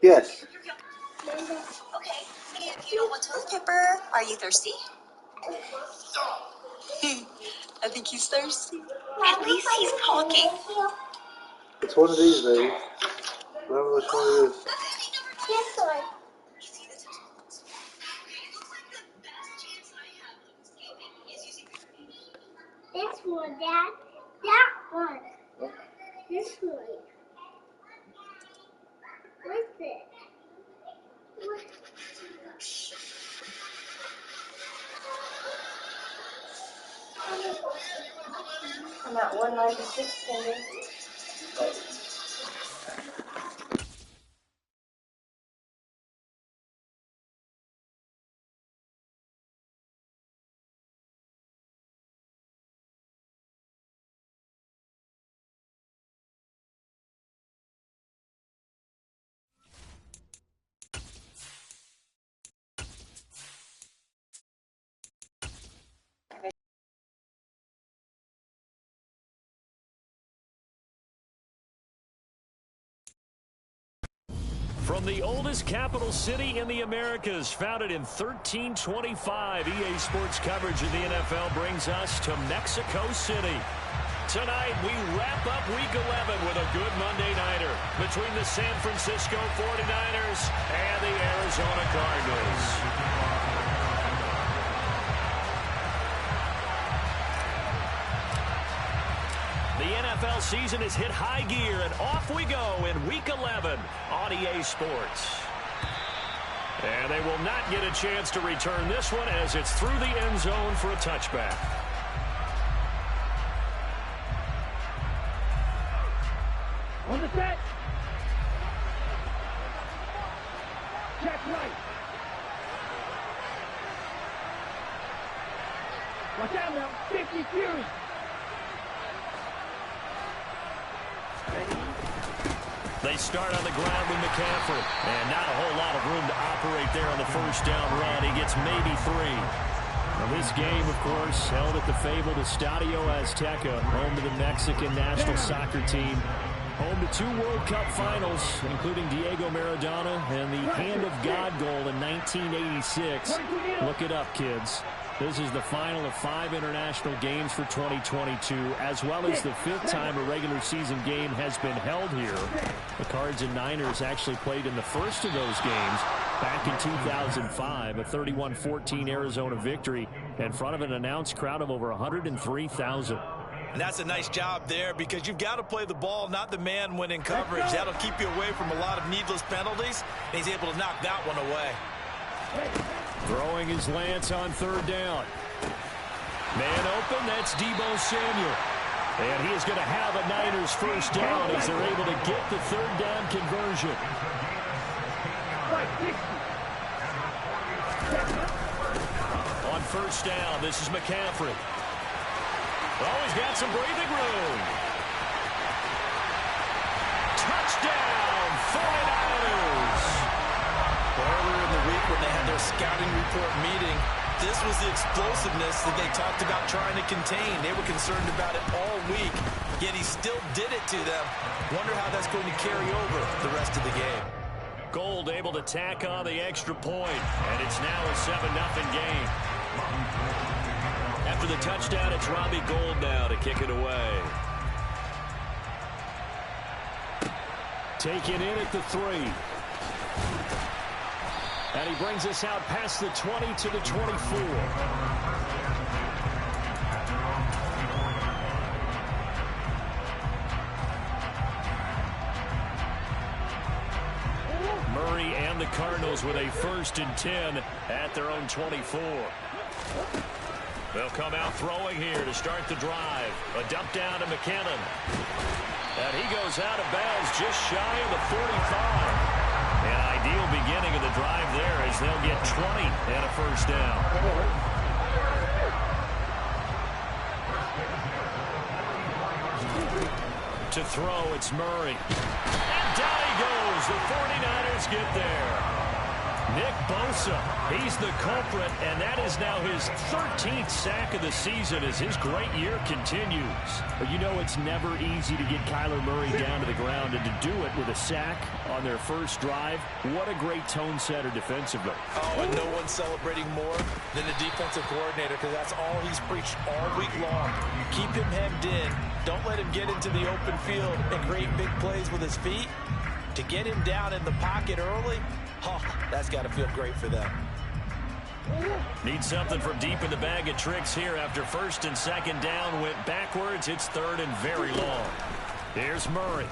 Yes. Okay, if you don't want toilet paper, are you thirsty? I think he's thirsty. At least he's talking. It's one of these days. Remember which one it is. This one. This one, Dad. That one. This one. What's it? I'm at 196, Cindy. From the oldest capital city in the Americas, founded in 1325, EA Sports coverage of the NFL brings us to Mexico City. Tonight, we wrap up Week 11 with a good Monday nighter between the San Francisco 49ers and the Arizona Cardinals. The NFL season has hit high gear, and off we go in Week 11 on EA Sports. And they will not get a chance to return this one as it's through the end zone for a touchback. On the set. Check right. Watch out now. 50 Fury. They start on the ground with McCaffrey. And not a whole lot of room to operate there on the first down run. He gets maybe 3. Now this game, of course, held at the fabled Estadio Azteca, home to the Mexican national soccer team. Home to 2 World Cup finals, including Diego Maradona and the Hand of God goal in 1986. Look it up, kids. This is the final of 5 international games for 2022, as well as the 5th time a regular season game has been held here. The Cards and Niners actually played in the first of those games back in 2005, a 31-14 Arizona victory in front of an announced crowd of over 103,000. And that's a nice job there because you've got to play the ball, not the man when in coverage. That'll keep you away from a lot of needless penalties, and he's able to knock that one away. Throwing his Lance on 3rd down. Man open, that's Deebo Samuel. And he is going to have a Niners first down as they're able to get the 3rd down conversion. On first down, this is McCaffrey. Oh, he's got some breathing room. Touchdown, 49ers. Earlier in the week when they had their scouting report meeting, this was the explosiveness that they talked about trying to contain. They were concerned about it all week, yet he still did it to them. Wonder how that's going to carry over the rest of the game. Gold able to tack on the extra point, and it's now a 7-0 game. After the touchdown, it's Robbie Gould now to kick it away. Taken in at the 3. And he brings us out past the 20 to the 24. Murray and the Cardinals with a 1st and 10 at their own 24. They'll come out throwing here to start the drive. A dump down to McKinnon. And he goes out of bounds just shy of the 45. An ideal beginning of the drive there as they'll get 20 and a first down. To throw, it's Murray. And down he goes. The 49ers get there. Nick Bosa, he's the culprit, and that is now his 13th sack of the season as his great year continues. But you know it's never easy to get Kyler Murray down to the ground, and to do it with a sack on their first drive, what a great tone setter defensively. Oh, and no one's celebrating more than the defensive coordinator, because that's all he's preached all week long. Keep him hemmed in. Don't let him get into the open field and create big plays with his feet. To get him down in the pocket early, oh, that's got to feel great for them. Need something from deep in the bag of tricks here after first and second down went backwards. It's third and very long. Here's Murray.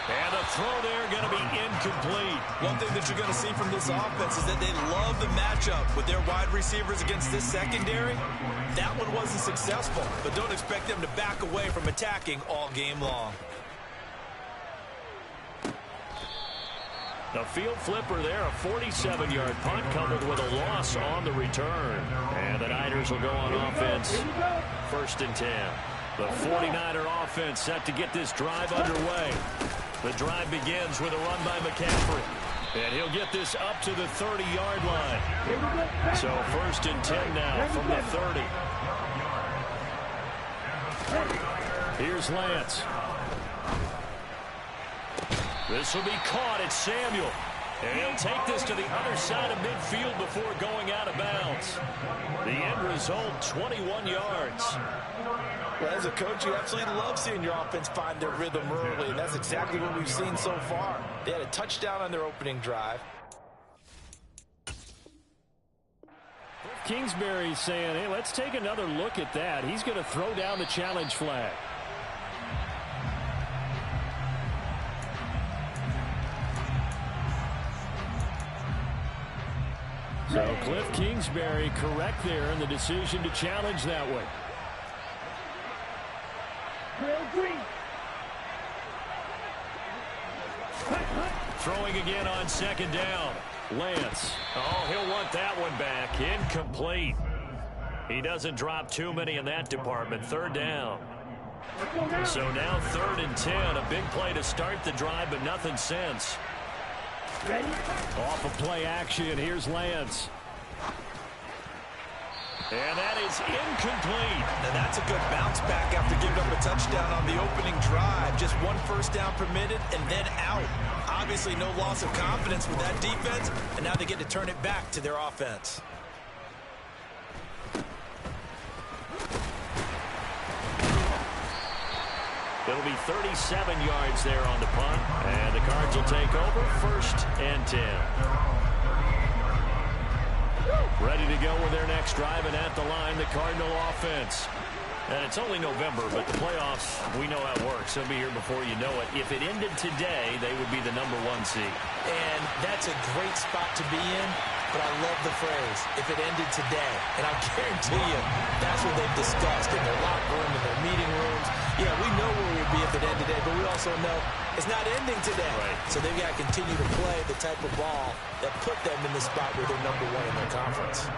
And the throw there going to be incomplete. One thing that you're going to see from this offense is that they love the matchup with their wide receivers against this secondary. That one wasn't successful, but don't expect them to back away from attacking all game long. A field flipper there, a 47-yard punt coupled with a loss on the return. And the Niners will go on offense. First and 10. The 49er offense set to get this drive underway. The drive begins with a run by McCaffrey. And he'll get this up to the 30-yard line. So first and 10 now from the 30. Here's Lance. This will be caught. It's Samuel. And he'll take this to the other side of midfield before going out of bounds. The end result, 21 yards. Well, as a coach, you absolutely love seeing your offense find their rhythm early, and that's exactly what we've seen so far. They had a touchdown on their opening drive. Kingsbury's saying, hey, let's take another look at that. He's going to throw down the challenge flag. So Cliff Kingsbury correct there in the decision to challenge that way. Throwing again on second down. Lance. Oh, he'll want that one back. Incomplete. He doesn't drop too many in that department. Third down. So now third and 10. A big play to start the drive, but nothing since. Off of play action, here's Lance. And that is incomplete. And that's a good bounce back after giving up a touchdown on the opening drive. Just one first down permitted and then out. Obviously no loss of confidence with that defense, and now they get to turn it back to their offense. It'll be 37 yards there on the punt, and the Cards will take over first and 10. Ready to go with their next drive, and at the line, the Cardinal offense. And it's only November, but the playoffs, we know how it works. They'll be here before you know it. If it ended today, they would be the #1 seed. And that's a great spot to be in, but I love the phrase, if it ended today. And I guarantee you, that's what they've discussed in their locker room, in their meeting rooms. Yeah, we know where we'd be if it ended today, but we also know it's not ending today. Right. So they've got to continue to play the type of ball that put them in the spot where they're #1 in their conference.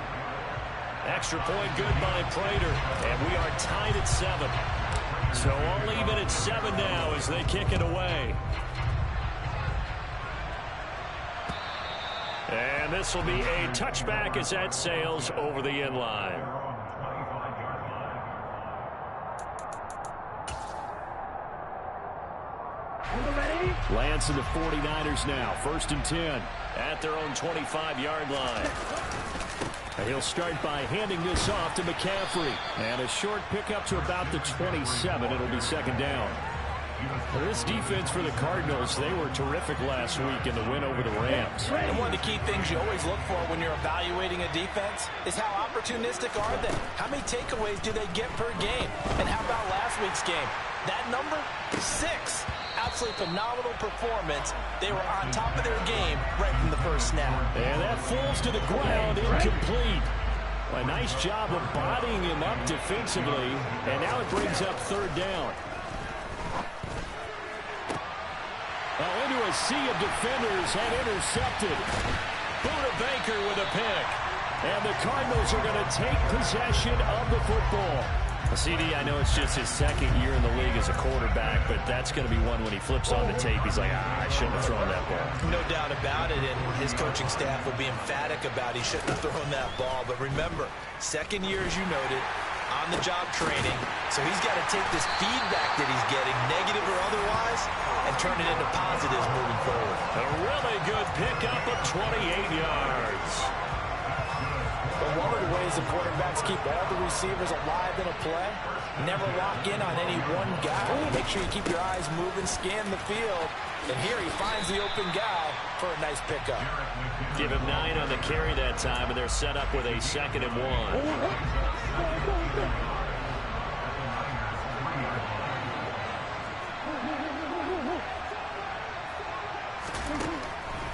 Extra point good by Prater, and we are tied at 7. So all even at 7 now as they kick it away. And this will be a touchback as that sails over the end line. Lance and the 49ers now, first and 10 at their own 25-yard line. And he'll start by handing this off to McCaffrey. And a short pickup to about the 27. It'll be second down. This defense for the Cardinals, they were terrific last week in the win over the Rams. And one of the key things you always look for when you're evaluating a defense is how opportunistic are they? How many takeaways do they get per game? And how about last week's game? That number, 6. Absolutely phenomenal performance. They were on top of their game right from the first snap. And that falls to the ground, incomplete. A nice job of bodying him up defensively. And now it brings up third down. Into a sea of defenders and intercepted. Buda Baker with a pick. And the Cardinals are going to take possession of the football. CD, I know it's just his second year in the league as a quarterback, but that's going to be one when he flips on the tape, he's like, I shouldn't have thrown that ball. No doubt about it, and his coaching staff will be emphatic about he shouldn't have thrown that ball. But remember, second year, as you noted, on-the-job training, so he's got to take this feedback that he's getting, negative or otherwise, and turn it into positives moving forward. A really good pickup of 28 yards. But one of the ways the quarterbacks keep all the receivers alive in a play, never lock in on any one guy. Make sure you keep your eyes moving, scan the field, and here he finds the open guy for a nice pickup. Give him 9 on the carry that time, and they're set up with a 2nd and 1.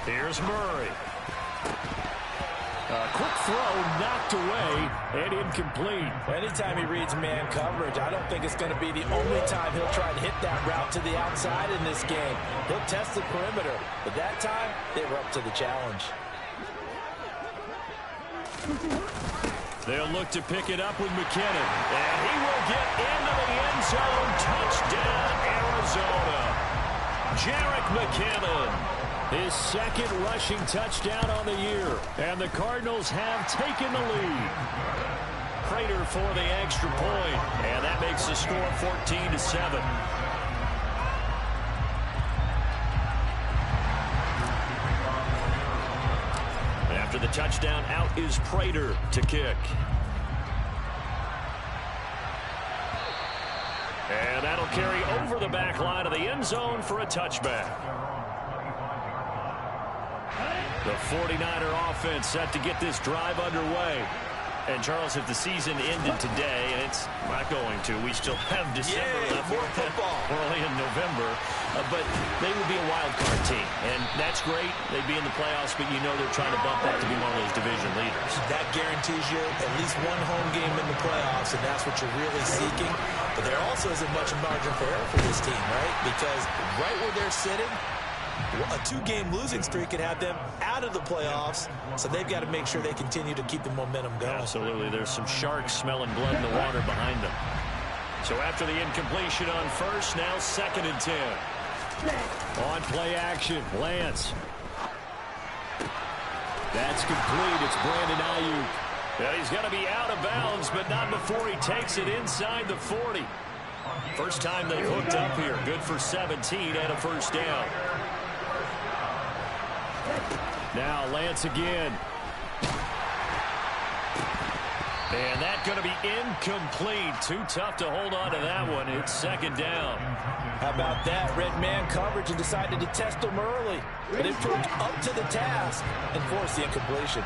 Here's Murray. A quick throw knocked away and incomplete. Anytime he reads man coverage, I don't think it's going to be the only time he'll try to hit that route to the outside in this game. He'll test the perimeter, but that time they were up to the challenge. They'll look to pick it up with McKinnon, and he will get into the end zone. Touchdown, Arizona. Jerick McKinnon. His second rushing touchdown on the year. And the Cardinals have taken the lead. Prater for the extra point. And that makes the score 14-7. After the touchdown, out is Prater to kick. And that'll carry over the back line of the end zone for a touchback. The 49er offense set to get this drive underway. And, Charles, if the season ended today, and it's not going to, we still have December left. More football. We're only in November. But they would be a wild card team. And that's great. They'd be in the playoffs, but you know they're trying to bump that to be one of those division leaders. That guarantees you at least one home game in the playoffs, and that's what you're really seeking. But there also isn't much margin for error for this team, right? Because right where they're sitting, a 2-game losing streak could have them out of the playoffs, so they've got to make sure they continue to keep the momentum going. Absolutely. There's some sharks smelling blood in the water behind them. So after the incompletion on first, now 2nd and 10. On play action, Lance. That's complete. It's Brandon Ayuk. Yeah, he's got to be out of bounds, but not before he takes it inside the 40. First time they've hooked up here. Good for 17 and a first down. Now Lance again. And that's going to be incomplete. Too tough to hold on to that one. It's 2nd down. How about that? Red man coverage and decided to test them early. But it proved up to the task and forced the incompletion.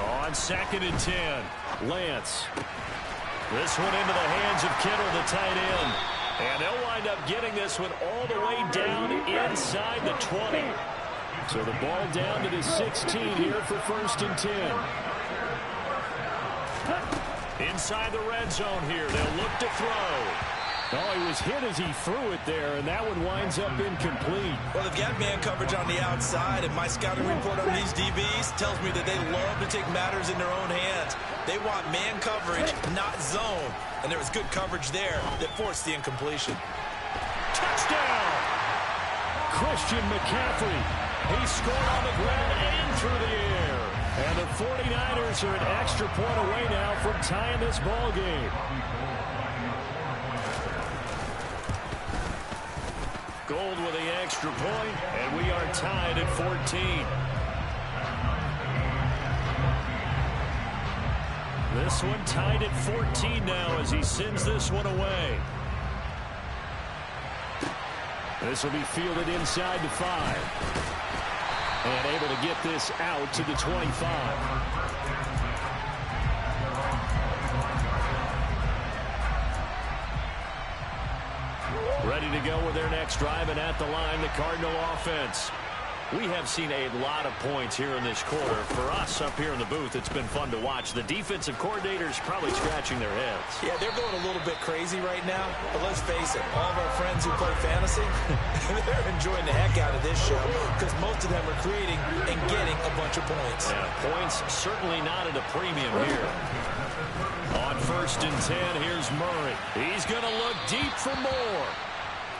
On 2nd and 10, Lance. This one into the hands of Kittle, the tight end. And they'll wind up getting this one all the way down inside the 20. So the ball down to the 16 here for 1st and 10. Inside the red zone here, they'll look to throw. Oh, he was hit as he threw it there, and that one winds up incomplete. Well, they've got man coverage on the outside, and my scouting report on these DBs tells me that they love to take matters in their own hands. They want man coverage, not zone. And there was good coverage there that forced the incompletion. Touchdown! Christian McCaffrey. He scored on the ground and through the air. And the 49ers are an extra point away now from tying this ball game. Gold with the extra point, and we are tied at 14. This one tied at 14 now as he sends this one away. This will be fielded inside the 5. And able to get this out to the 25. Ready to go with their next drive, and at the line, the Cardinal offense. We have seen a lot of points here in this quarter. For us up here in the booth, it's been fun to watch. The defensive coordinators probably scratching their heads. Yeah, they're going a little bit crazy right now. But let's face it, all of our friends who play fantasy, they're enjoying the heck out of this show because most of them are creating and getting a bunch of points. Yeah, points certainly not at a premium here. On 1st and 10, here's Murray. He's going to look deep for more.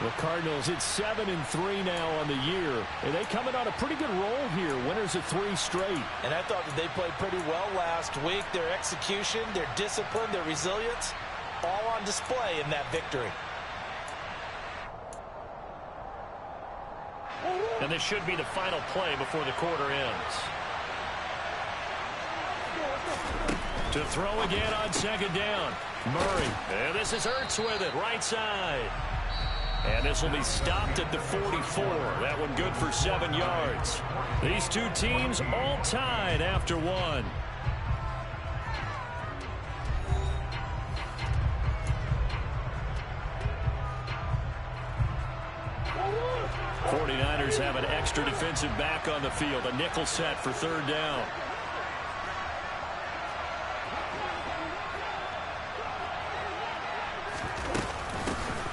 The Cardinals, it's 7-3 now on the year. And they coming on a pretty good roll here. Winners of 3 straight. And I thought that they played pretty well last week. Their execution, their discipline, their resilience, all on display in that victory. And this should be the final play before the quarter ends. To throw again on 2nd down. Murray. And this is Ertz with it, right side. And this will be stopped at the 44. That one good for 7 yards. These two teams all tied after 1. '49ers have an extra defensive back on the field. A nickel set for 3rd down.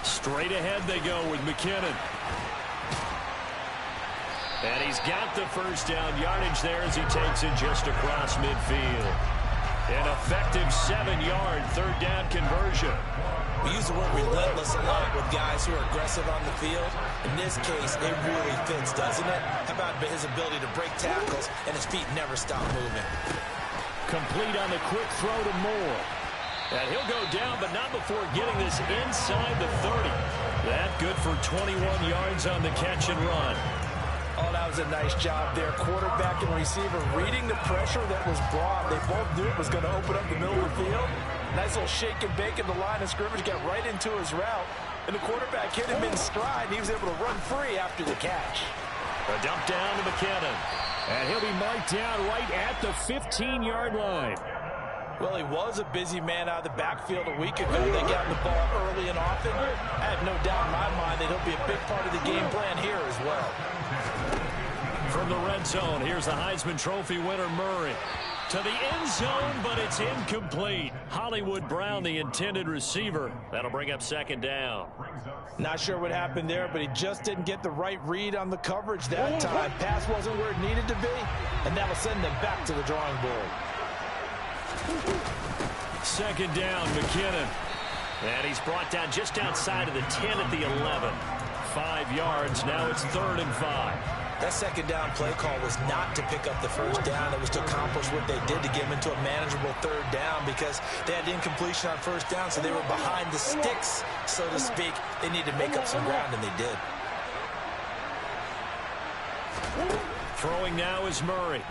Straight ahead they go with McKinnon. And he's got the 1st down yardage there as he takes it just across midfield. An effective 7-yard 3rd down conversion. We use the word relentless a lot with guys who are aggressive on the field. In this case, it really fits, doesn't it? How about his ability to break tackles and his feet never stop moving? Complete on the quick throw to Moore. And he'll go down, but not before getting this inside the 30. That good for 21 yards on the catch and run. Oh, that was a nice job there. Quarterback and receiver reading the pressure that was brought. They both knew it was going to open up the middle of the field. Nice little shake and bake in the line of scrimmage, got right into his route. And the quarterback hit him in stride, and he was able to run free after the catch. A dump down to McKinnon. And he'll be marked down right at the 15-yard line. Well, he was a busy man out of the backfield a week ago. They got the ball early and often. I have no doubt in my mind that he'll be a big part of the game plan here as well. From the red zone, here's the Heisman Trophy winner, Murray. To the end zone, but it's incomplete. Hollywood Brown, the intended receiver. That'll bring up 2nd down. Not sure what happened there, but he just didn't get the right read on the coverage that time. Pass wasn't where it needed to be, and that'll send them back to the drawing board. 2nd down, McKinnon. And he's brought down just outside of the 10 at the 11. 5 yards, now it's 3rd and 5. That 2nd down play call was not to pick up the 1st down. It was to accomplish what they did to get him into a manageable 3rd down because they had incompletion on 1st down, so they were behind the sticks, so to speak. They needed to make up some ground, and they did. Throwing now is Murray.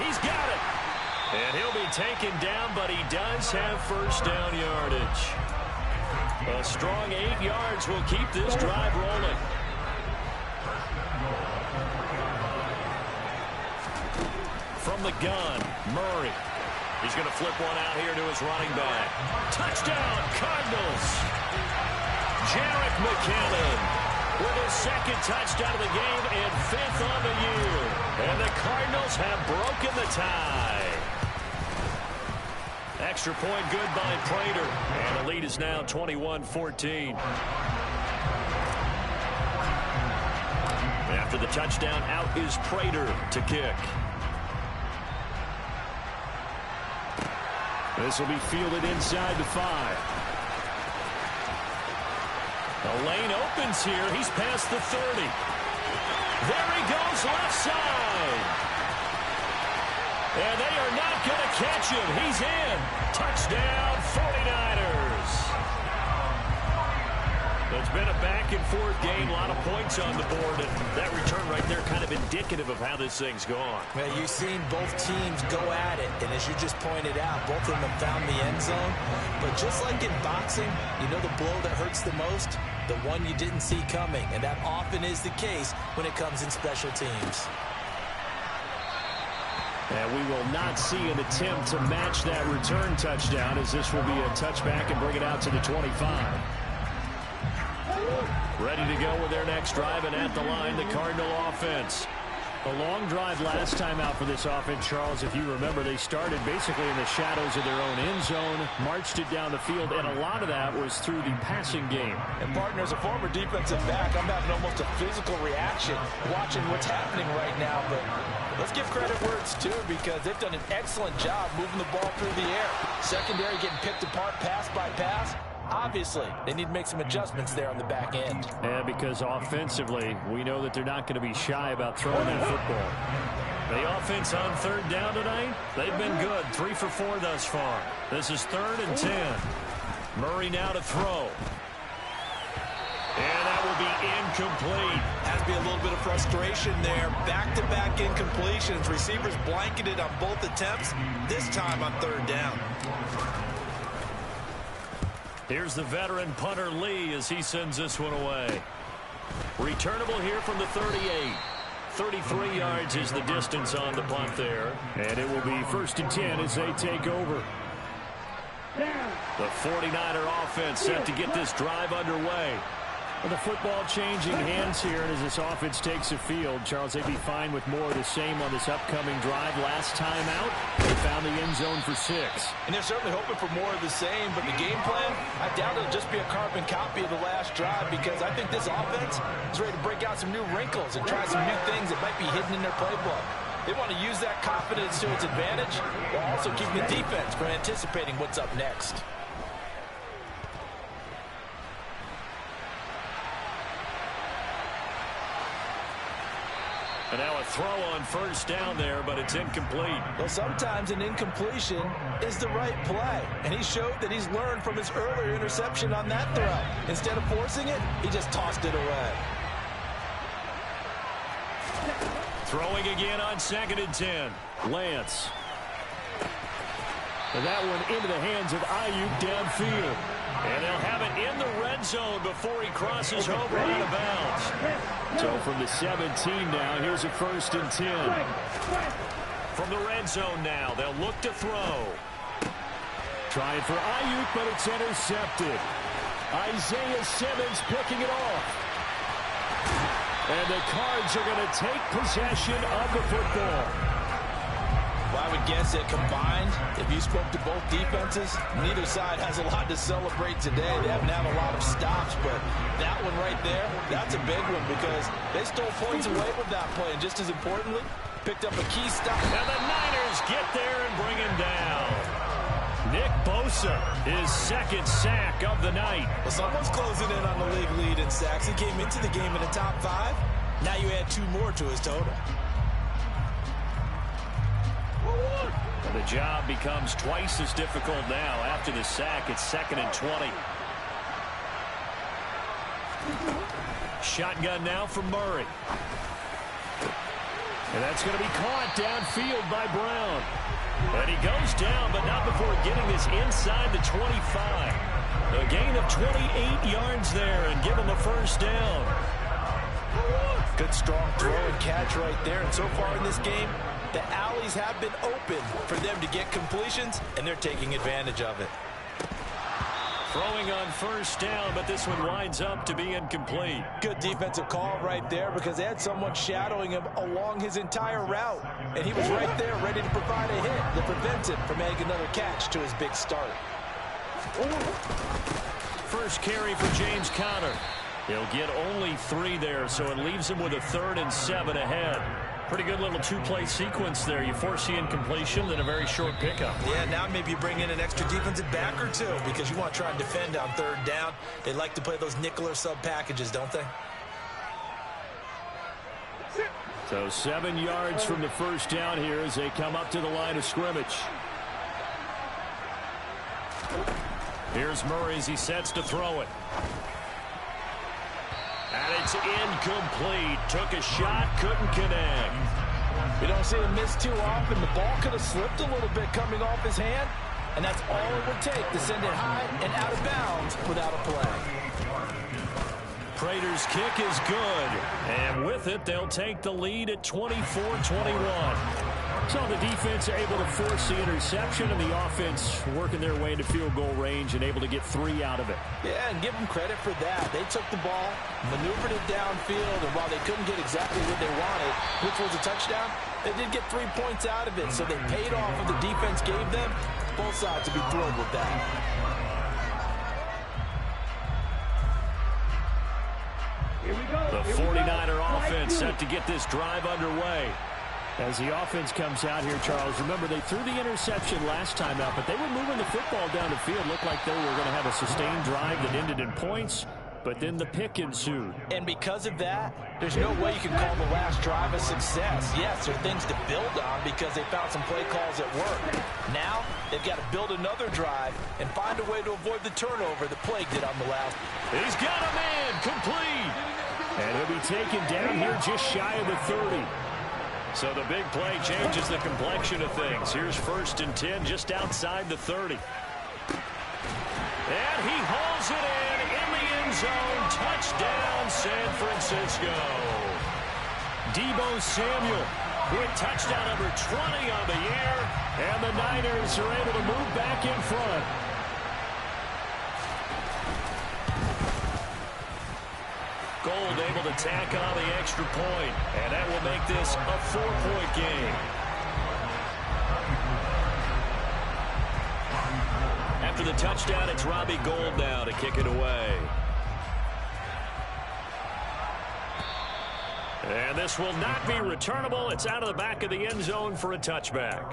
He's got it. And he'll be taken down, but he does have 1st down yardage. A strong 8 yards will keep this drive rolling. From the gun, Murray. He's going to flip one out here to his running back. Touchdown, Cardinals. Jerick McKinnon with his 2nd touchdown of the game and 5th on the year. And the Cardinals have broken the tie. Extra point good by Prater. And the lead is now 21-14. After the touchdown, out is Prater to kick. This will be fielded inside the 5. The lane opens here. He's past the 30. There he goes left side. And they are not going to catch him. He's in. Touchdown, 49ers. It's been a back-and-forth game. A lot of points on the board. And that return right there kind of indicative of how this thing's gone. Man, you've seen both teams go at it. And as you just pointed out, both of them have found the end zone. But just like in boxing, you know the blow that hurts the most? The one you didn't see coming. And that often is the case when it comes in special teams. And we will not see an attempt to match that return touchdown, as this will be a touchback and bring it out to the 25. Ready to go with their next drive, and at the line, the Cardinal offense. A long drive last time out for this offense, Charles. If you remember, they started basically in the shadows of their own end zone, marched it down the field, and a lot of that was through the passing game. And, partner, as a former defensive back, I'm having almost a physical reaction watching what's happening right now. But let's give credit where it's due, because they've done an excellent job moving the ball through the air. Secondary getting picked apart pass by pass. Obviously, they need to make some adjustments there on the back end. Yeah, because offensively, we know that they're not going to be shy about throwing that football. The offense on third down tonight, they've been good. 3 for 4 thus far. This is 3rd and 10. Murray now to throw. And that will be incomplete. Has to be a little bit of frustration there. Back-to-back incompletions. Receivers blanketed on both attempts, this time on 3rd down. Here's the veteran punter Lee as he sends this one away. Returnable here from the 38. 33 yards is the distance on the punt there. And it will be 1st and 10 as they take over. The 49er offense set to get this drive underway. The football changing hands here, and as this offense takes the field, Charles, they'd be fine with more of the same on this upcoming drive. Last time out, they found the end zone for 6. And they're certainly hoping for more of the same, but the game plan, I doubt it'll just be a carbon copy of the last drive, because I think this offense is ready to break out some new wrinkles and try some new things that might be hidden in their playbook. They want to use that confidence to its advantage, while also keeping the defense from anticipating what's up next. And now a throw on 1st down there, but it's incomplete. Well, sometimes an incompletion is the right play, and he showed that he's learned from his earlier interception on that throw. Instead of forcing it, he just tossed it away. Throwing again on 2nd and 10. Lance. And that one into the hands of Ayuk downfield. And they'll have it in the red zone before he crosses over out of bounds. So from the 17 now, here's a 1st and 10. From the red zone now, they'll look to throw. Trying for Ayuk, but it's intercepted. Isaiah Simmons picking it off. And the Cards are going to take possession of the football. Well, I would guess that combined, if you spoke to both defenses, neither side has a lot to celebrate today. They haven't had a lot of stops, but that one right there, that's a big one, because they stole points away with that play. And just as importantly, picked up a key stop. And the Niners get there and bring him down. Nick Bosa, his 2nd sack of the night. Well, someone's closing in on the league lead in sacks. He came into the game in the top 5. Now you add 2 more to his total. The job becomes twice as difficult now. After the sack, it's 2nd and 20. Shotgun now from Murray. And that's going to be caught downfield by Brown. And he goes down, but not before getting this inside the 25. A gain of 28 yards there and give him a 1st down. Good strong throw and catch right there. And so far in this game, the alleys have been open for them to get completions, and they're taking advantage of it. Throwing on 1st down, but this one winds up to be incomplete. Good defensive call right there, because they had someone shadowing him along his entire route, and he was right there ready to provide a hit that prevents him from making another catch to his big start. First carry for James Conner. He'll get only 3 there, so it leaves him with a 3rd and 7 ahead. Pretty good little 2-play sequence there. You force the incompletion, then a very short pickup. Yeah, now maybe you bring in an extra defensive back or 2, because you want to try and defend on 3rd down. They like to play those nickel or sub packages, don't they? So 7 yards from the 1st down here as they come up to the line of scrimmage. Here's Murray as he sets to throw it. And it's incomplete. Took a shot, couldn't connect. We don't see him miss too often. The ball could have slipped a little bit coming off his hand, and that's all it would take to send it high and out of bounds without a play. Prater's kick is good. And with it, they'll take the lead at 24-21. So the defense able to force the interception, and the offense working their way into field goal range and able to get 3 out of it. Yeah, and give them credit for that. They took the ball, maneuvered it downfield, and while they couldn't get exactly what they wanted, which was a touchdown, they did get 3 points out of it, so they paid off what the defense gave them. Both sides to be thrilled with that. Here we go. The 49er offense set to get this drive underway. As the offense comes out here, Charles, remember they threw the interception last time out, but they were moving the football down the field. Looked like they were going to have a sustained drive that ended in points, but then the pick ensued. And because of that, there's no way you can call the last drive a success. Yes, there are things to build on because they found some play calls at work. Now, they've got to build another drive and find a way to avoid the turnover that plagued it on the last. He's got a man, complete. And he'll be taken down here just shy of the 30. So the big play changes the complexion of things. Here's 1st and 10 just outside the 30. And he hauls it in the end zone. Touchdown, San Francisco. Deebo Samuel with touchdown number 20 on the year. And the Niners are able to move back in front. Gold able to tack on the extra point, and that will make this a 4-point game. After the touchdown, it's Robbie Gould now to kick it away. And this will not be returnable. It's out of the back of the end zone for a touchback.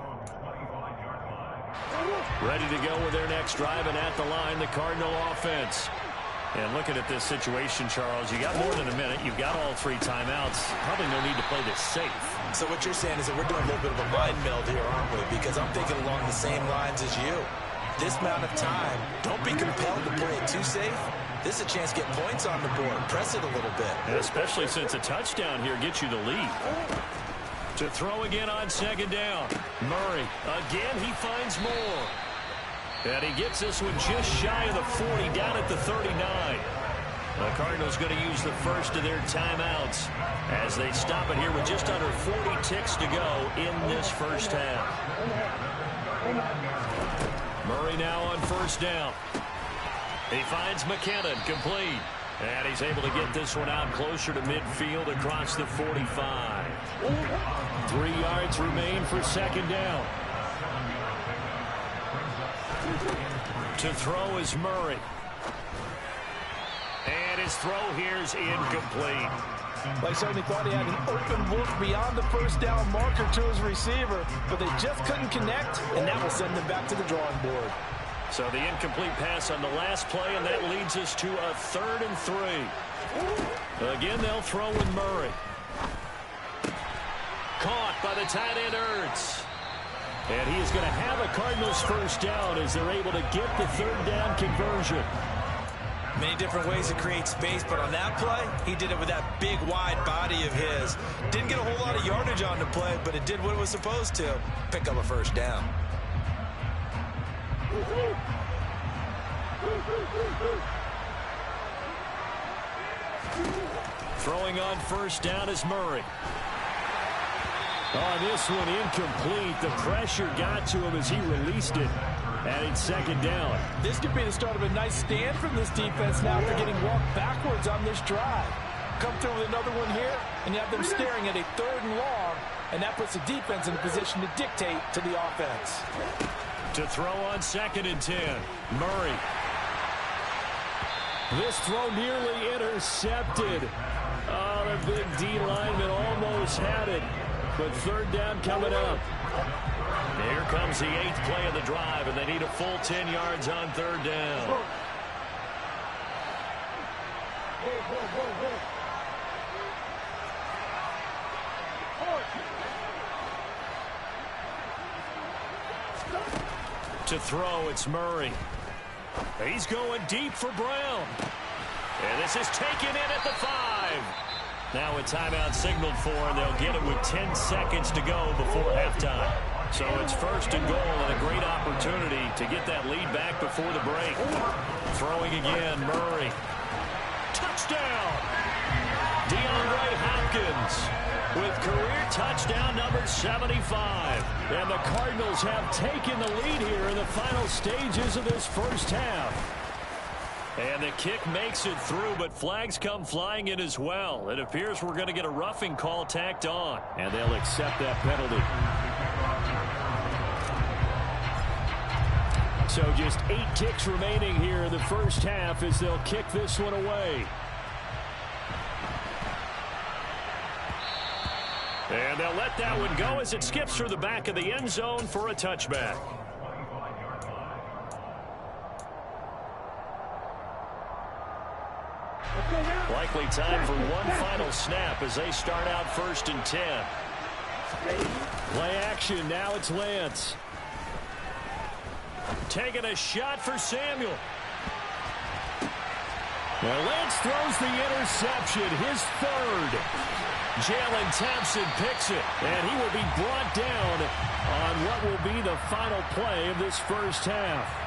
Ready to go with their next drive, and at the line, the Cardinal offense. And looking at this situation, Charles, you got more than a minute. You've got all 3 timeouts. Probably no need to play this safe. So what you're saying is that we're doing a little bit of a mind meld here, aren't we? Because I'm thinking along the same lines as you. This amount of time, don't be compelled to play it too safe. This is a chance to get points on the board. Press it a little bit. And especially since a touchdown here gets you the lead. To throw again on 2nd down. Murray, again, he finds more. And he gets this one just shy of the 40, down at the 39. The Cardinals going to use the first of their timeouts as they stop it here with just under 40 ticks to go in this first half. Murray now on 1st down. He finds McKinnon, complete. And he's able to get this one out closer to midfield across the 45. 3 yards remain for 2nd down. To throw is Murray. And his throw here is incomplete. Like certainly thought he had an open look beyond the 1st down marker to his receiver, but they just couldn't connect, and that will send them back to the drawing board. So the incomplete pass on the last play, and that leads us to a 3rd and 3. Again, they'll throw with Murray. Caught by the tight end, Ertz. And he is going to have a Cardinals 1st down as they're able to get the 3rd down conversion. Many different ways to create space, but on that play, he did it with that big, wide body of his. Didn't get a whole lot of yardage on the play, but it did what it was supposed to. Pick up a 1st down. Throwing on 1st down is Murray. On this one, incomplete. The pressure got to him as he released it. And it's 2nd down. This could be the start of a nice stand from this defense now after getting walked backwards on this drive. Come through with another one here, and you have them staring at a 3rd and long, and that puts the defense in a position to dictate to the offense. To throw on 2nd and 10, Murray. This throw nearly intercepted. Oh, the big D lineman almost had it. But 3rd down coming up. Here comes the 8th play of the drive, and they need a full 10 yards on 3rd down. To throw, it's Murray. He's going deep for Brown. And this is taken in at the 5. Now a timeout signaled for, and they'll get it with 10 seconds to go before halftime. So it's 1st and goal, and a great opportunity to get that lead back before the break. Throwing again, Murray. Touchdown! DeAndre Hopkins with career touchdown number 75. And the Cardinals have taken the lead here in the final stages of this first half. And the kick makes it through, but flags come flying in as well. It appears we're going to get a roughing call tacked on, and they'll accept that penalty. So just 8 kicks remaining here in the first half as they'll kick this one away. And they'll let that one go as it skips through the back of the end zone for a touchback. Likely time for one final snap as they start out 1st and 10. Play action. Now it's Lance. Taking a shot for Samuel. Well, Lance throws the interception, his 3rd. Jalen Thompson picks it, and he will be brought down on what will be the final play of this first half.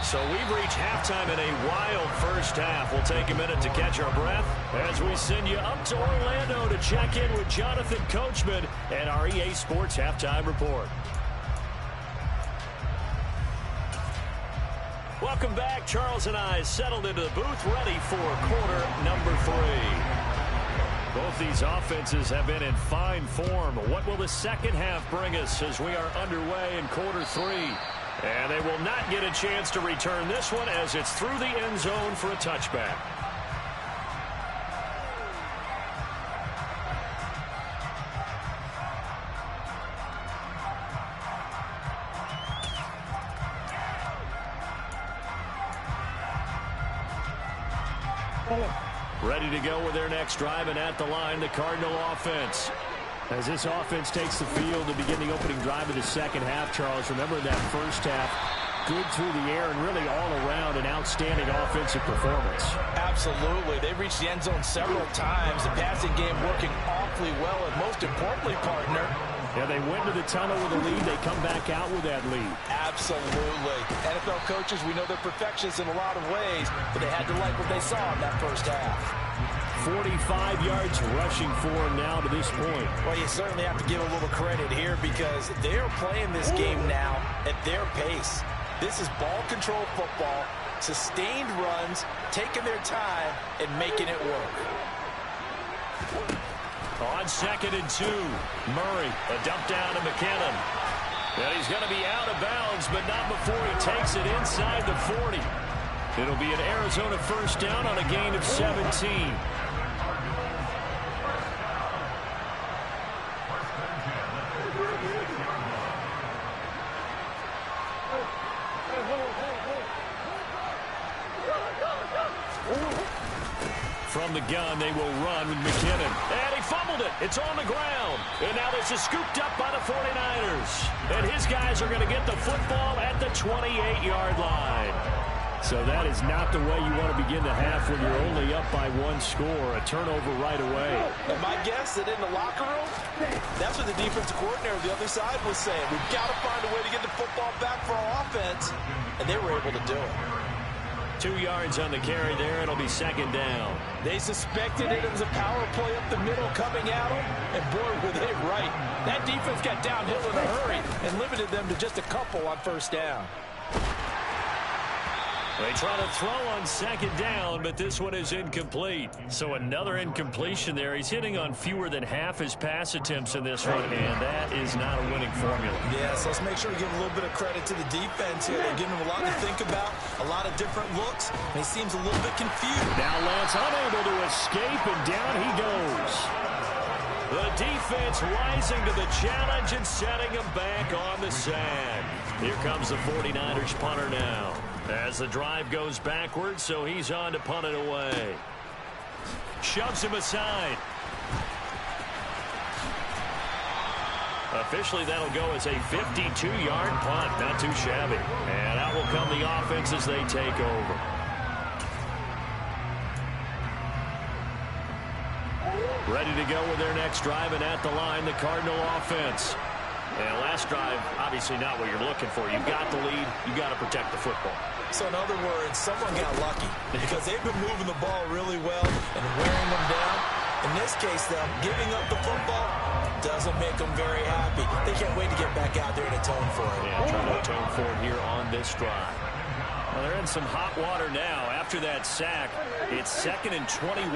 So we've reached halftime in a wild first half. We'll take a minute to catch our breath as we send you up to Orlando to check in with Jonathan Coachman and our EA Sports Halftime Report. Welcome back. Charles and I settled into the booth, ready for quarter number 3. Both these offenses have been in fine form. What will the second half bring us as we are underway in quarter 3? And they will not get a chance to return this one as it's through the end zone for a touchback. Ready to go with their next drive, and at the line, the Cardinal offense. As this offense takes the field to begin the opening drive of the second half, Charles, remember that first half, good through the air and really all around an outstanding offensive performance. Absolutely. They reached the end zone several times. The passing game working awfully well, and most importantly, partner, yeah, they went to the tunnel with a lead. They come back out with that lead. Absolutely. NFL coaches, we know they're perfectionists in a lot of ways, but they had to like what they saw in that first half. 45 yards rushing for him now to this point. Well, you certainly have to give a little credit here because they're playing this game now at their pace. This is ball control football, sustained runs, taking their time, and making it work. On 2nd and 2, Murray, a dump down to McKinnon. And he's going to be out of bounds, but not before he takes it inside the 40. It'll be an Arizona first down on a gain of 17. From the gun, they will run with McKinnon. And he fumbled it. It's on the ground. And now this is scooped up by the 49ers. And his guys are going to get the football at the 28-yard line. So that is not the way you want to begin the half when you're only up by 1 score. A turnover right away. And my guess that in the locker room, that's what the defensive coordinator on the other side was saying. We've got to find a way to get the football back for our offense. And they were able to do it. 2 yards on the carry there. It'll be 2nd down. They suspected it was a power play up the middle coming at them, and boy, were they right. That defense got downhill in a hurry and limited them to just a couple on 1st down. They try to throw on 2nd down, but this one is incomplete. So another incompletion there. He's hitting on fewer than half his pass attempts in this one, and that is not a winning formula. Yes, let's make sure to give a little bit of credit to the defense here. They're giving him a lot to think about, a lot of different looks, and he seems a little bit confused. Now Lance unable to escape, and down he goes. The defense rising to the challenge and setting him back on the sand. Here comes the 49ers punter now. As the drive goes backwards, so he's on to punt it away. Shoves him aside. Officially, that'll go as a 52-yard punt. Not too shabby. And out will come the offense as they take over. Ready to go with their next drive, and at the line, the Cardinal offense. And last drive, obviously not what you're looking for. You've got the lead. You've got to protect the football. So in other words, someone got lucky because they've been moving the ball really well and wearing them down. In this case, though, giving up the football doesn't make them very happy. They can't wait to get back out there and atone for it. Yeah, trying to atone for it here on this drive. Well, they're in some hot water now. After that sack, it's 2nd and 21.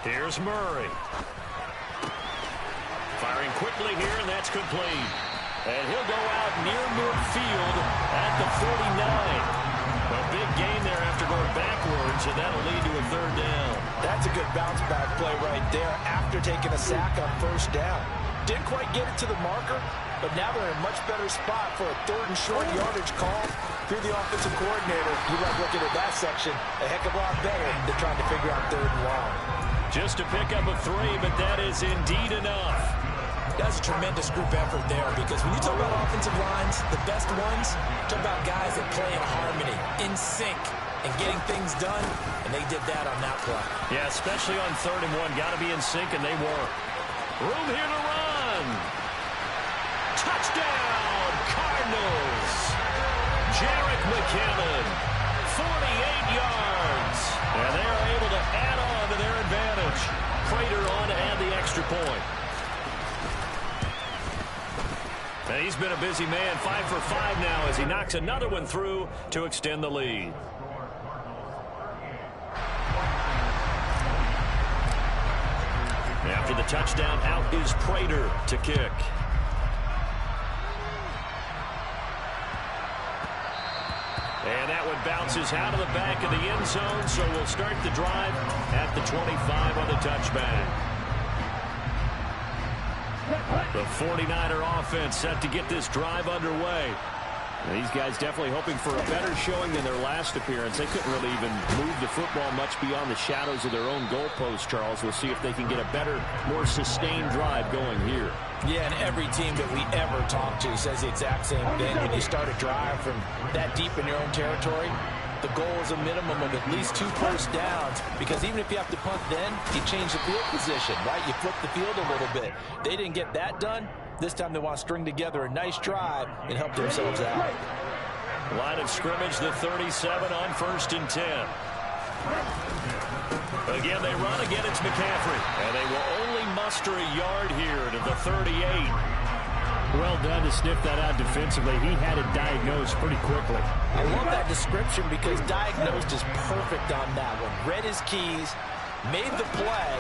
Here's Murray. Firing quickly here, and that's complete. And he'll go out near midfield at the 49. A big gain there after going backwards, and that'll lead to a 3rd down. That's a good bounce-back play right there after taking a sack on 1st down. Didn't quite get it to the marker, but now they're in a much better spot for a 3rd and short yardage call through the offensive coordinator. You like looking at that section a heck of a lot better than trying to figure out 3rd and long. Just a pickup of 3, but that is indeed enough. That's a tremendous group effort there because when you talk about offensive lines, the best ones, talk about guys that play in harmony, in sync, and getting things done, and they did that on that play. Yeah, especially on 3rd and 1. Got to be in sync, and they were. Room here to run. Touchdown, Cardinals. Jerick McKinnon, 48 yards. And they are able to add on to their advantage. Prater on to add the extra point. And he's been a busy man, 5 for 5 now as he knocks another one through to extend the lead. After the touchdown, out is Prater to kick. And that one bounces out of the back of the end zone, so we'll start the drive at the 25 on the touchback. The 49er offense set to get this drive underway. These guys definitely hoping for a better showing than their last appearance. They couldn't really even move the football much beyond the shadows of their own goalpost, Charles. We'll see if they can get a better, more sustained drive going here. Yeah, and every team that we ever talk to says the exact same thing. When you start a drive from that deep in your own territory, the goal is a minimum of at least 2 first downs, because even if you have to punt then, you change the field position, right? You flip the field a little bit. They didn't get that done. This time they want to string together a nice drive and help themselves out. Line of scrimmage, the 37 on 1st and 10. Again, they run. Again, it's McCaffrey. And they will only muster a yard here to the 38. Well done to sniff that out defensively. He had it diagnosed pretty quickly. I love that description because diagnosed is perfect on that one. Read his keys, made the play,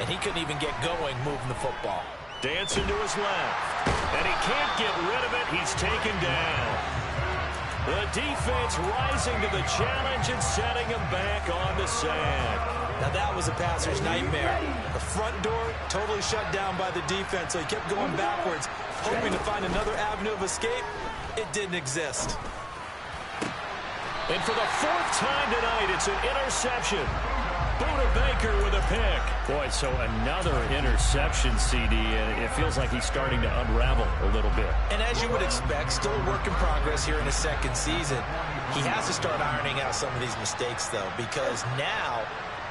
and he couldn't even get going moving the football. Dancing to his left. And he can't get rid of it. He's taken down. The defense rising to the challenge and setting him back on the sack. Now that was a passer's nightmare. The front door totally shut down by the defense, so he kept going backwards, hoping to find another avenue of escape. It didn't exist. And for the 4th time tonight, it's an interception. Buda Baker with a pick. Boy, so another interception, CD, and it feels like he's starting to unravel a little bit. And as you would expect, still a work in progress here in his 2nd season. He has to start ironing out some of these mistakes, though, because now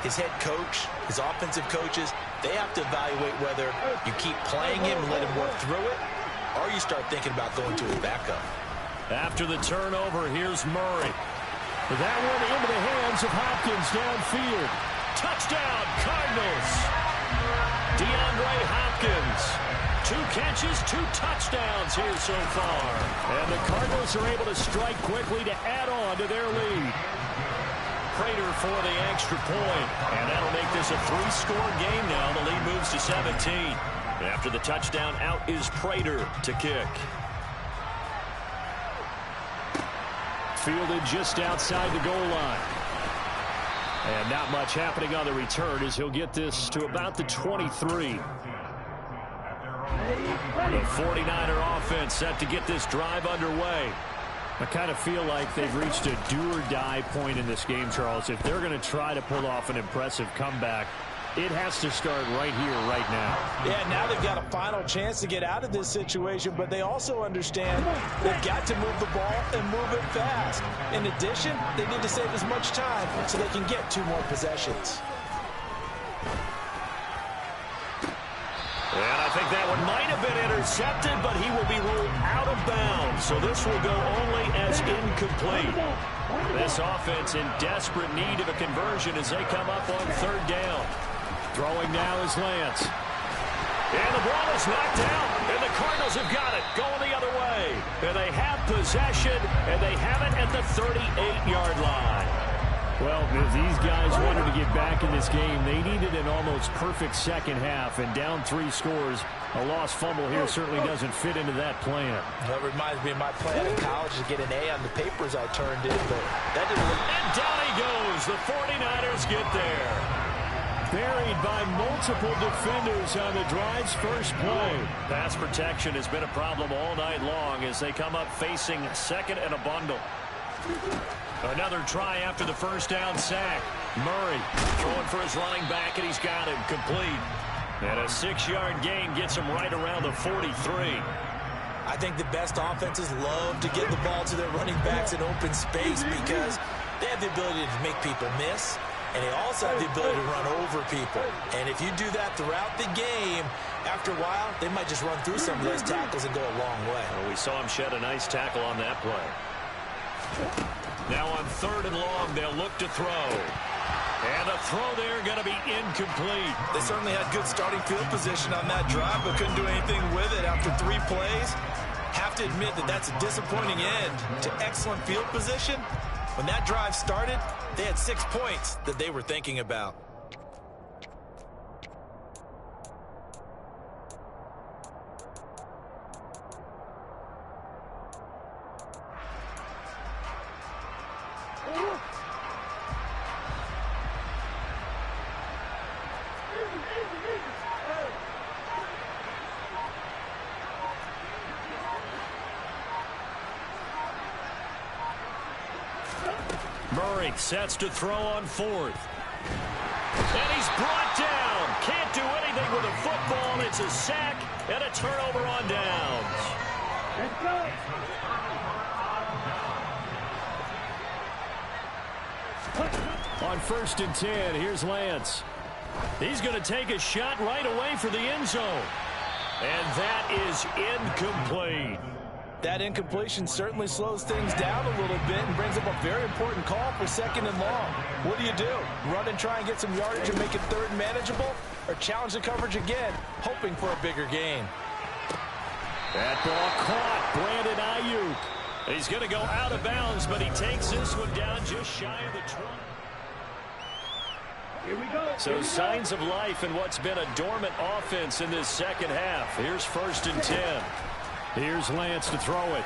his head coach, his offensive coaches, they have to evaluate whether you keep playing him and let him work through it, or you start thinking about going to his backup. After the turnover, here's Murray. That one into the hands of Hopkins downfield. Touchdown, Cardinals. DeAndre Hopkins. 2 catches, 2 touchdowns here so far. And the Cardinals are able to strike quickly to add on to their lead. Prater for the extra point. And that'll make this a 3-score game now. The lead moves to 17. After the touchdown, out is Prater to kick. Fielded just outside the goal line. And not much happening on the return as he'll get this to about the 23. The 49er offense set to get this drive underway. I kind of feel like they've reached a do-or-die point in this game, Charles. If they're going to try to pull off an impressive comeback, it has to start right here, right now. Yeah, now they've got a final chance to get out of this situation, but they also understand they've got to move the ball and move it fast. In addition, they need to save as much time so they can get 2 more possessions. And I think that one might have been intercepted, but he will be ruled out of bounds. So this will go only as incomplete. This offense in desperate need of a conversion as they come up on third down. Throwing now is Lance. And the ball is knocked out, and the Cardinals have got it, going the other way. And they have possession, and they have it at the 38-yard line. Well, if these guys wanted to get back in this game, they needed an almost perfect second half, and down 3 scores. A lost fumble here certainly doesn't fit into that plan. That reminds me of my plan in college to get an A on the papers I turned in, but that didn't work. And down he goes. The 49ers get there. Buried by multiple defenders on the drive's first play. Pass protection has been a problem all night long as they come up facing second and a bundle. Another try after the first down sack. Murray throwing for his running back, and he's got him complete. And a 6-yard gain gets him right around the 43. I think the best offenses love to get the ball to their running backs in open space because they have the ability to make people miss. And they also have the ability to run over people. And if you do that throughout the game, after a while, they might just run through some of those tackles and go a long way. Well, we saw him shed a nice tackle on that play. Now on third and long, they'll look to throw. And a throw there going to be incomplete. They certainly had good starting field position on that drive, but couldn't do anything with it after 3 plays. Have to admit that that's a disappointing end to excellent field position. When that drive started, they had 6 points that they were thinking about. Murray sets to throw on fourth. And he's brought down. Can't do anything with a football. It's a sack and a turnover on downs. Let's go. On 1st and 10, here's Lance. He's going to take a shot right away for the end zone. And that is incomplete. That incompletion certainly slows things down a little bit and brings up a very important call for 2nd and long. What do? Run and try and get some yardage and make it 3rd and manageable? Or challenge the coverage again, hoping for a bigger gain? That ball caught. Brandon Ayuk. He's going to go out of bounds, but he takes this one down just shy of the 20. Here we go. So signs of life in what's been a dormant offense in this second half. Here's 1st and 10. Here's Lance to throw it.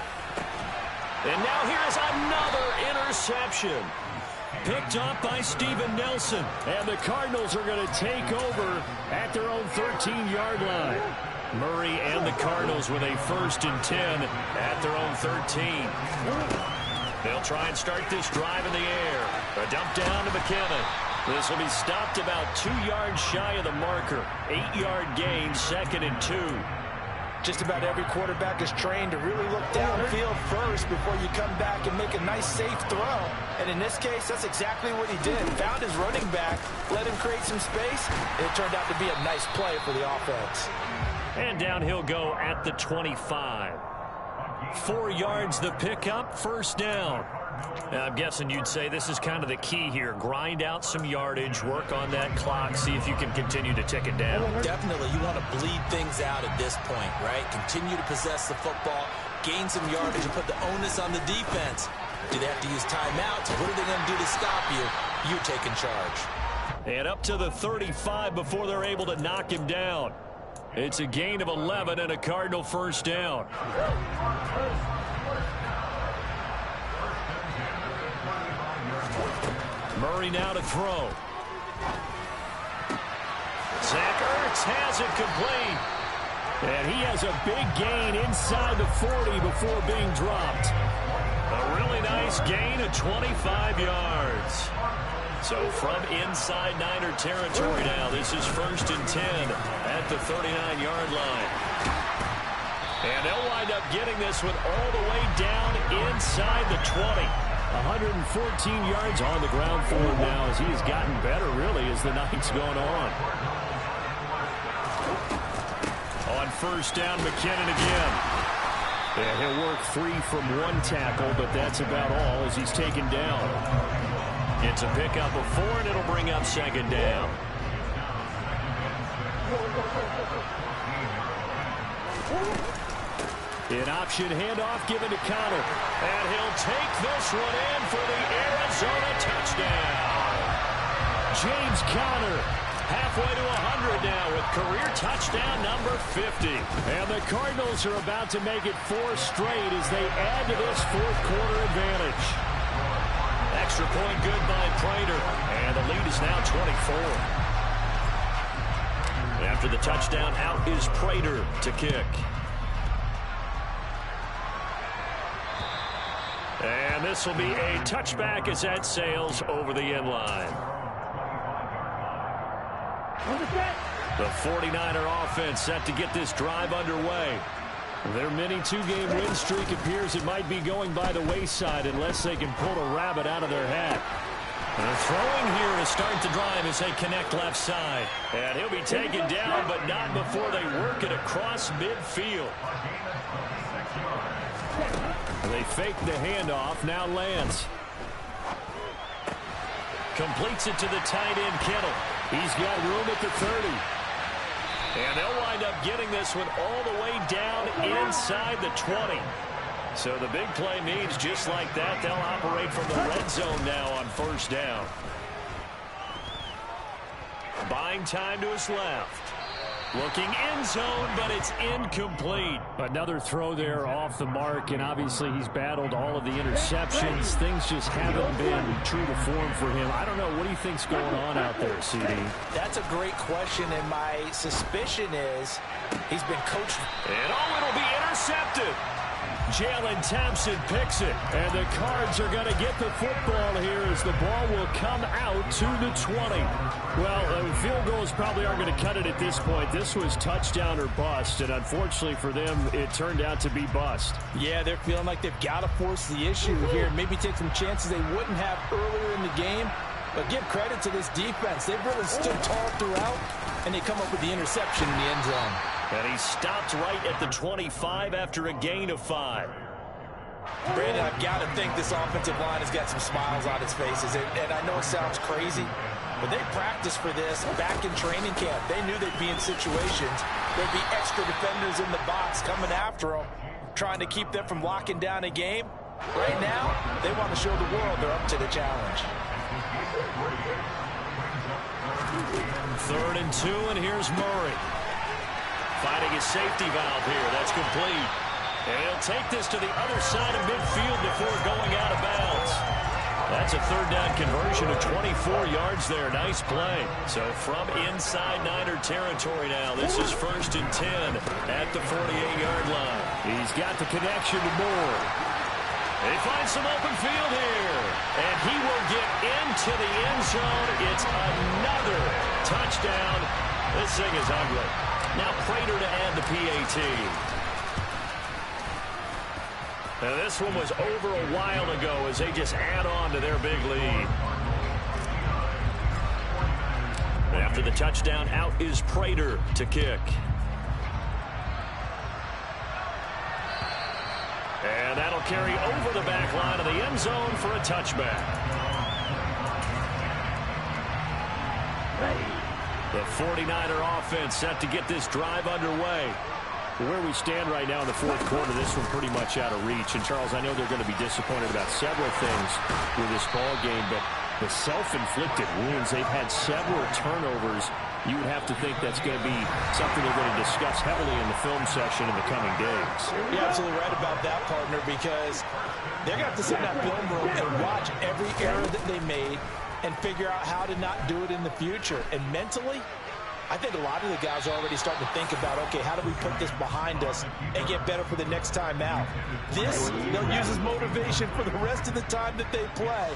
And now here's another interception. Picked up by Steven Nelson. And the Cardinals are going to take over at their own 13-yard line. Murray and the Cardinals with a 1st and 10 at their own 13. They'll try and start this drive in the air. A dump down to McKinnon. This will be stopped about 2 yards shy of the marker. 8-yard gain, 2nd and 2. Just about every quarterback is trained to really look downfield first before you come back and make a nice, safe throw. And in this case, that's exactly what he did. Found his running back, let him create some space, and it turned out to be a nice play for the offense. And down he'll go at the 25. 4 yards the pickup, 1st down. I'm guessing you'd say this is kind of the key here. Grind out some yardage, work on that clock, see if you can continue to tick it down. Definitely, you want to bleed things out at this point, right? Continue to possess the football, gain some yardage, and put the onus on the defense. Do they have to use timeouts? What are they going to do to stop you? You're taking charge. And up to the 35 before they're able to knock him down. It's a gain of 11 and a Cardinal 1st down. Murray now to throw. Zach Ertz has it complete. And he has a big gain inside the 40 before being dropped. A really nice gain of 25 yards. So from inside Niner territory now, this is 1st and 10 at the 39-yard line. And they'll wind up getting this one all the way down inside the 20. 114 yards on the ground for him now as he has gotten better, really, as the night's gone on. On first down. McKinnon again. Yeah, he'll work free from one tackle, but that's about all as he's taken down. It's a pickup of 4, and it'll bring up second down. An option handoff given to Conner. And he'll take this one in for the Arizona touchdown. James Conner halfway to 100 now with career touchdown number 50. And the Cardinals are about to make it 4 straight as they add to this fourth quarter advantage. Extra point good by Prater. And the lead is now 24. After the touchdown, out is Prater to kick. And this will be a touchback as that sails over the end line. The 49er offense set to get this drive underway. Their mini 2-game win streak appears it might be going by the wayside unless they can pull a rabbit out of their hat. They're throwing here to start the drive as they connect left side. And he'll be taken down, but not before they work it across midfield. They fake the handoff. Now Lance completes it to the tight end, Kittle. He's got room at the 30. And they'll wind up getting this one all the way down inside the 20. So the big play means just like that, they'll operate from the red zone now on first down. Buying time to his left. Looking end zone, but it's incomplete. Another throw there off the mark, and obviously he's battled all of the interceptions. Things just haven't been true to form for him. I don't know. What do you think's going on out there, CD? That's a great question, and my suspicion is he's been coached. And it'll be intercepted. Jalen Thompson picks it, and the Cards are going to get the football here as the ball will come out to the 20. Well, field goals probably aren't going to cut it at this point. This was touchdown or bust, and unfortunately for them, it turned out to be bust. Yeah, they're feeling like they've got to force the issue here, maybe take some chances they wouldn't have earlier in the game. But give credit to this defense. They've really stood tall throughout, and they come up with the interception in the end zone. And he stopped right at the 25 after a gain of 5. Brandon, I've got to think this offensive line has got some smiles on its faces. And I know it sounds crazy, but they practiced for this back in training camp. They knew they'd be in situations. There'd be extra defenders in the box coming after them, trying to keep them from locking down a game. Right now, they want to show the world they're up to the challenge. 3rd and 2, and here's Murray. Finding his safety valve here. That's complete. And he'll take this to the other side of midfield before going out of bounds. That's a 3rd down conversion of 24 yards there. Nice play. So from inside Niner territory now, this is 1st and 10 at the 48-yard line. He's got the connection to Moore. They find some open field here. And he will get into the end zone. It's another touchdown. This thing is ugly. Now Prater to add the PAT. Now this one was over a while ago as they just add on to their big lead. After the touchdown, out is Prater to kick. And that'll carry over the back line of the end zone for a touchback. The 49er offense set to get this drive underway. Where we stand right now in the fourth quarter, this one pretty much out of reach. And, Charles, I know they're going to be disappointed about several things with this ball game, but the self-inflicted wounds, they've had several turnovers. You would have to think that's going to be something they're going to discuss heavily in the film session in the coming days. You're absolutely right about that, partner, because they're going to have to sit in that film room and watch every error that they made and figure out how to not do it in the future. And mentally, I think a lot of the guys are already starting to think about, okay, how do we put this behind us and get better for the next time out? This, they'll use as motivation for the rest of the time that they play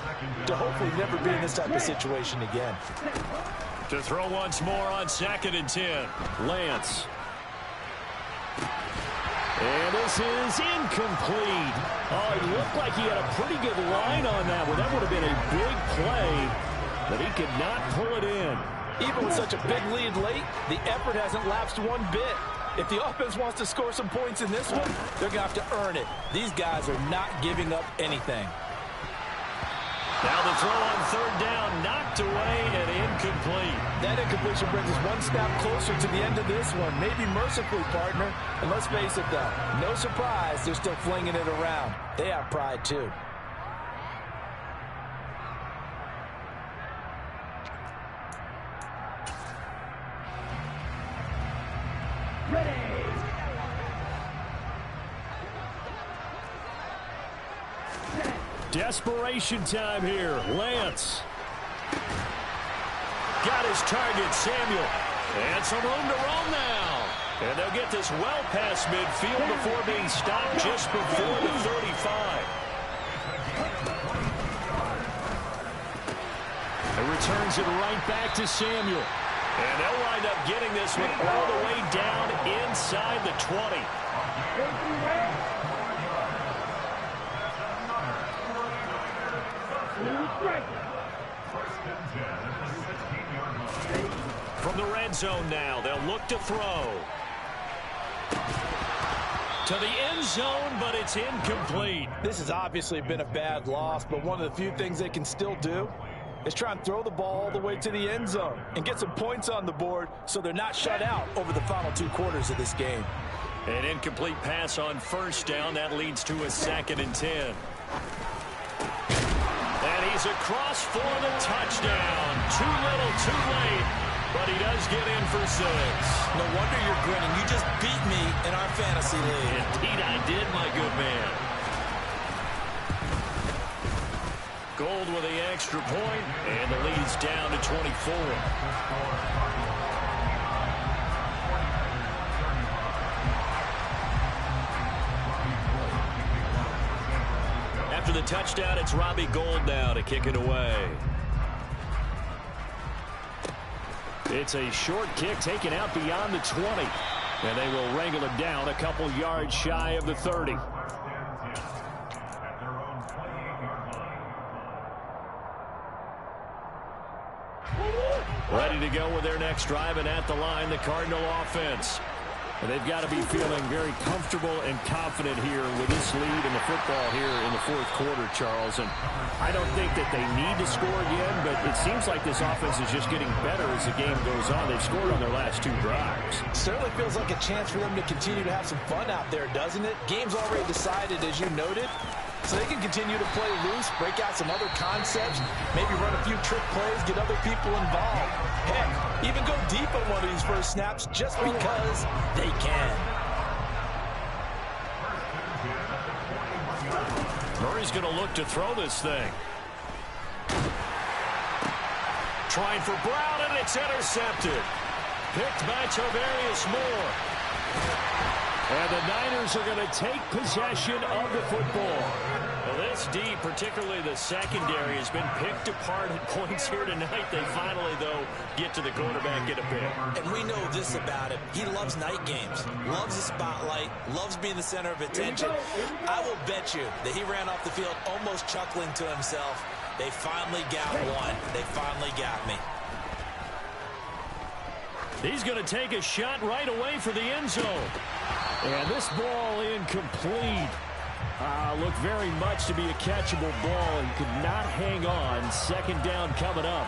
to hopefully never be in this type of situation again. To throw once more on 2nd and 10. Lance. And this is incomplete. Oh, it looked like he had a pretty good line on that one. That would have been a big play, but he could not pull it in. Even with such a big lead late, the effort hasn't lapsed one bit. If the offense wants to score some points in this one, they're going to have to earn it. These guys are not giving up anything. Now the throw on third down, knocked away and incomplete. That incompletion brings us one step closer to the end of this one. Maybe mercifully, partner. And let's face it, though, no surprise they're still flinging it around. They have pride, too. Desperation time here. Lance. Got his target, Samuel. And some room to roam now. And they'll get this well past midfield before being stopped just before the 35. It returns it right back to Samuel. And they'll wind up getting this one all the way down inside the 20. From the red zone now, they'll look to throw. To the end zone, but it's incomplete. This has obviously been a bad loss, but one of the few things they can still do is try and throw the ball all the way to the end zone and get some points on the board so they're not shut out over the final 2 quarters of this game. An incomplete pass on first down. That leads to a 2nd and 10. And he's across for the touchdown. Too little, too late. But he does get in for 6. No wonder you're grinning. You just beat me in our fantasy league. Indeed I did, my good man. Gold with the extra point, and the lead's down to 24. After the touchdown, it's Robbie Gould now to kick it away. It's a short kick taken out beyond the 20. And they will wrangle it down a couple yards shy of the 30. Ready to go with their next drive, and at the line, the Cardinal offense. And they've got to be feeling very comfortable and confident here with this lead in the football here in the 4th quarter, Charles. And I don't think that they need to score again, but it seems like this offense is just getting better as the game goes on. They've scored on their last 2 drives. Certainly feels like a chance for them to continue to have some fun out there, doesn't it? Game's already decided, as you noted. So they can continue to play loose, break out some other concepts, maybe run a few trick plays, get other people involved. Heck, even go deep on one of these first snaps just because they can. Murray's going to look to throw this thing. Trying for Brown, and it's intercepted. Picked by Tavarius Moore. And the Niners are going to take possession of the football. Well, this D, particularly the secondary, has been picked apart at points here tonight. They finally, though, get to the quarterback in a bit. And we know this about him. He loves night games, loves the spotlight, loves being the center of attention. I will bet you that he ran off the field almost chuckling to himself. They finally got one. They finally got me. He's going to take a shot right away for the end zone. And this ball incomplete. Looked very much to be a catchable ball and could not hang on. 2nd down coming up.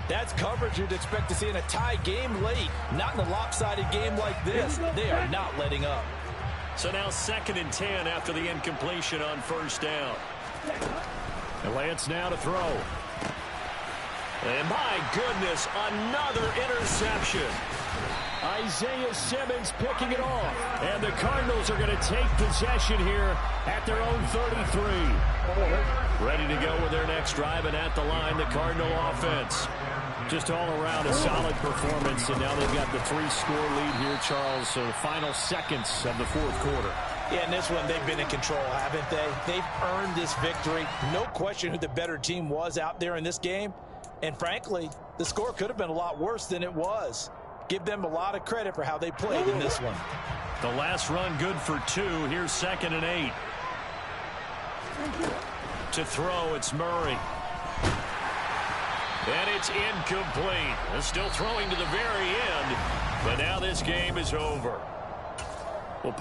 That's coverage you'd expect to see in a tie game late. Not in a lopsided game like this. They are not letting up. So now 2nd and 10 after the incompletion on first down. And Lance now to throw. And my goodness, another interception. Isaiah Simmons picking it off. And the Cardinals are going to take possession here at their own 33. Ready to go with their next drive, and at the line, the Cardinal offense. Just all around a solid performance, and now they've got the 3-score lead here, Charles. So the final seconds of the 4th quarter. Yeah, in this one, they've been in control, haven't they? They've earned this victory. No question who the better team was out there in this game. And frankly, the score could have been a lot worse than it was. Give them a lot of credit for how they played in this one. The last run good for 2. Here's 2nd and 8. To throw, it's Murray. And it's incomplete. They're still throwing to the very end. But now this game is over. Well,